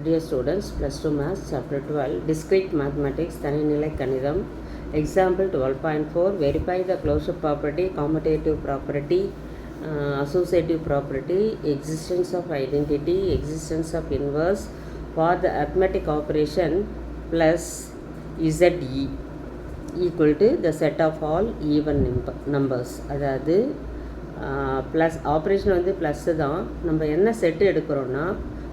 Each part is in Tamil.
Dear students, plus 2 maths, chapter 12, discrete mathematics, தனிநிலை கணிதம், example 12.4, verify the closure property, commutative property, associative property, existence of identity, existence of inverse for the arithmetic operation plus ze equal to the set of all even numbers. அதாவது ப்ளஸ் ஆப்ரேஷன் வந்து ப்ளஸ்ஸு தான். நம்ம என்ன செட்டு எடுக்கிறோன்னா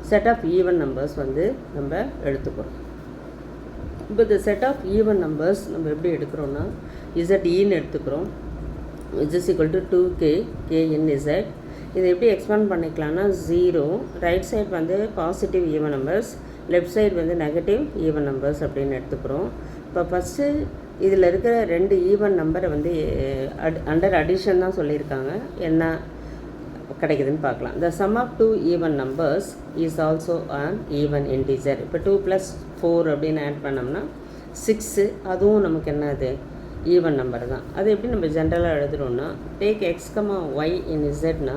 செட் ஆஃப் ஈவன் நம்பர்ஸ் வந்து நம்ம எடுத்துக்கிறோம். இப்போ இந்த செட் ஆஃப் ஈவன் நம்பர்ஸ் நம்ம எப்படி எடுக்கிறோன்னா இசட்இன்னு எடுத்துக்கிறோம். Is equal to 2k kn(z). இதை எப்படி எக்ஸ்பேண்ட் பண்ணிக்கலாம்னா 0 ரைட் சைட் வந்து positive even numbers, left side வந்து நெகட்டிவ் ஈவன் நம்பர்ஸ் அப்படின்னு எடுத்துக்கிறோம். இப்போ ஃபஸ்ட்டு இதில் இருக்கிற ரெண்டு ஈவன் நம்பரை வந்து அண்டர் அடிஷன் தான் சொல்லியிருக்காங்க. என்ன கிடைக்குதுன்னு பார்க்கலாம். The sum of two even numbers is also an even integer. இப்போ 2 + 4 அப்படின்னு ஆட் பண்ணோம்னா 6, அதுவும் நமக்கு என்னது ஈவன் நம்பர் தான். அது எப்படி நம்ம ஜென்ரலாக எழுதுகிறோன்னா டேக் x, y இன் இசட்னா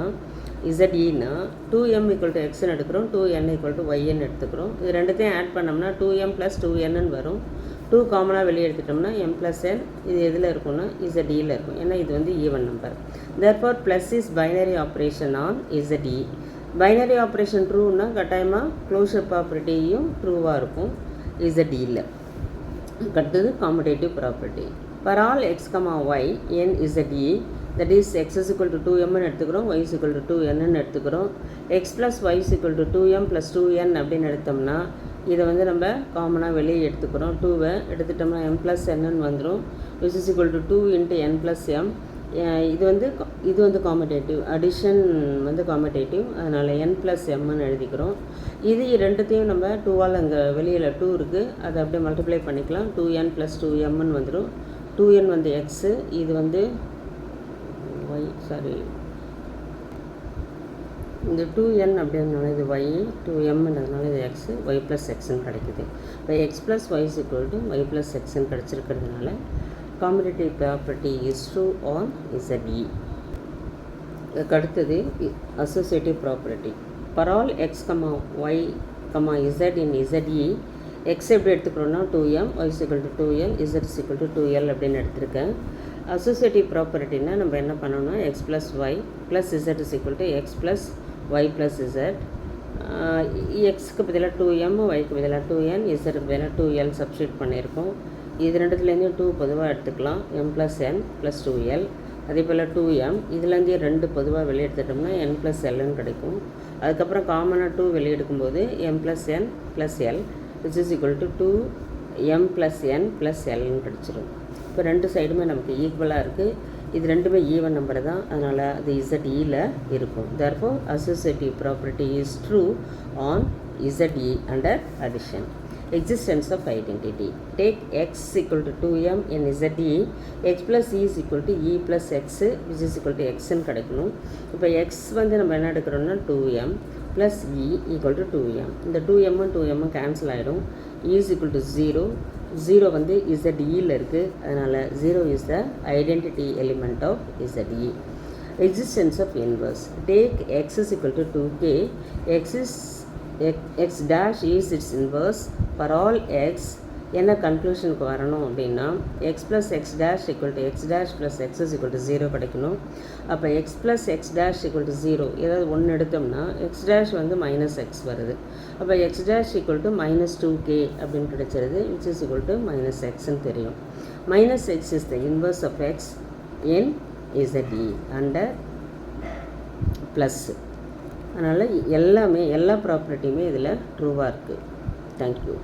இசட்இனா 2m = xன்னு எடுக்கிறோம், 2n = yன்னு எடுத்துக்கிறோம். இது ரெண்டுத்தையும் ஆட் பண்ணோம்னா 2m + 2n வரும். 2 காமனாக வெளியே எடுத்துட்டோம்னா m + n. இது எதில் இருக்கும்னா இசட்இயில் இருக்கும், ஏன்னா இது வந்து even number. Therefore plus is binary operation on Z E. Binary operation ட்ரூன்னா கட்டாயமாக க்ளோஷர் ப்ராப்பர்ட்டியும் ட்ரூவாக இருக்கும் இசட்இயில். அடுத்தது commutative property. For all x, y in ZE, that is x is equal to 2m எடுத்துக்கிறோம், y is equal to 2n எடுத்துக்கிறோம். x plus y is equal to 2m plus 2n அப்படின்னு எடுத்தோம்னா இதை வந்து நம்ம காமனாக வெளியே எடுத்துக்கிறோம். 2வை எடுத்துட்டோம்னா m plus n வந்துடும். which is equal to 2 into n plus m. இது வந்து காம்படேட்டிவ், அடிஷன் வந்து காம்படேட்டிவ், அதனால் n plus mன்னு எழுதிக்கிறோம். இது ரெண்டுத்தையும் நம்ம 2ஆல் அங்கே வெளியில் 2 இருக்குது, அதை அப்படியே மல்டிப்ளை பண்ணிக்கலாம். 2n plus 2mன்னு வந்துடும். 2n வந்து எக்ஸு, இது வந்து ஒய், சாரி இந்த 2n அப்படின்றதுனால இது ஒய், 2mன்றதுனால இது எக்ஸு, ஒய் ப்ளஸ் எக்ஸ்ன்னு கிடைக்குது. இப்போ x plus y is equal to y plus எக்ஸ்ன்னு கிடச்சிருக்கிறதுனால commutative property is true on Z E. அடுத்தது associative property. For all x, y, z in Z E, x எப்படி எடுத்துக்கிறோன்னா 2m, y is equal to 2l, z is equal to 2l அப்படின்னு எடுத்திருக்கேன். அசோசியேட்டிவ் ப்ராப்பர்ட்டினா நம்ம என்ன பண்ணோம்னா x + y + z is equal to x + y + z. எக்ஸுக்கு பதிலாக 2m, yக்கு பதிலாக 2n, zக்கு பதிலாக 2l சப்ஸ்டியூட் பண்ணியிருக்கோம். இது ரெண்டுத்துலேருந்து 2 பொதுவாக எடுத்துக்கலாம், m + n + 2l. அதே போல் 2m, இதுலேருந்து 2 பொதுவாக வெளியே எடுத்துட்டோம்னா n + lன்னு கிடைக்கும். அதுக்கப்புறம் காமனாக 2 வெளியே எடுக்கும்போது m + n + l which is equal to 2m + n + lன்னு கிடச்சிரும். இப்போ ரெண்டு சைடுமே நமக்கு ஈக்குவலாக இருக்குது. இது ரெண்டுமே ஈவன் நம்பர் தான், அதனால் அது இசட்இயில் இருக்கும். therefore associative property is true on ZE under addition. Existence of identity. Take x equal to 2m in ZE, x plus e is equal to e plus x which is equal to x ன்னு கிடைக்கணும். இப்போ x வந்து நம்ம என்ன எடுக்கிறோம்னா 2m plus e equal to 2m. இந்த 2m கேன்சல் ஆகிடும். e is equal to 0. 0 வந்து ZEயில் இருக்குது, அதனால் 0 is the identity element of ZE. Existence of inverse. Take x is equal to 2k, x dash is its inverse for all x. என்ன கன்க்ளூஷனுக்கு வரணும் அப்படின்னா x plus x dash equal to x dash plus x is equal to 0 கிடைக்கணும். அப்போ x plus x dash equal to 0 ஏதாவது ஒன்று எடுத்தோம்னா x dash வந்து -x வருது. அப்போ x dash equal to -2k அப்படின்னு கிடைச்சிருது, which is equal to -xன்னு தெரியும். -x is the inverse of x in ZE under plus. அதனால் எல்லா ப்ராப்பர்ட்டியுமே இதில் ட்ரூவாக இருக்குது. தேங்க்யூ.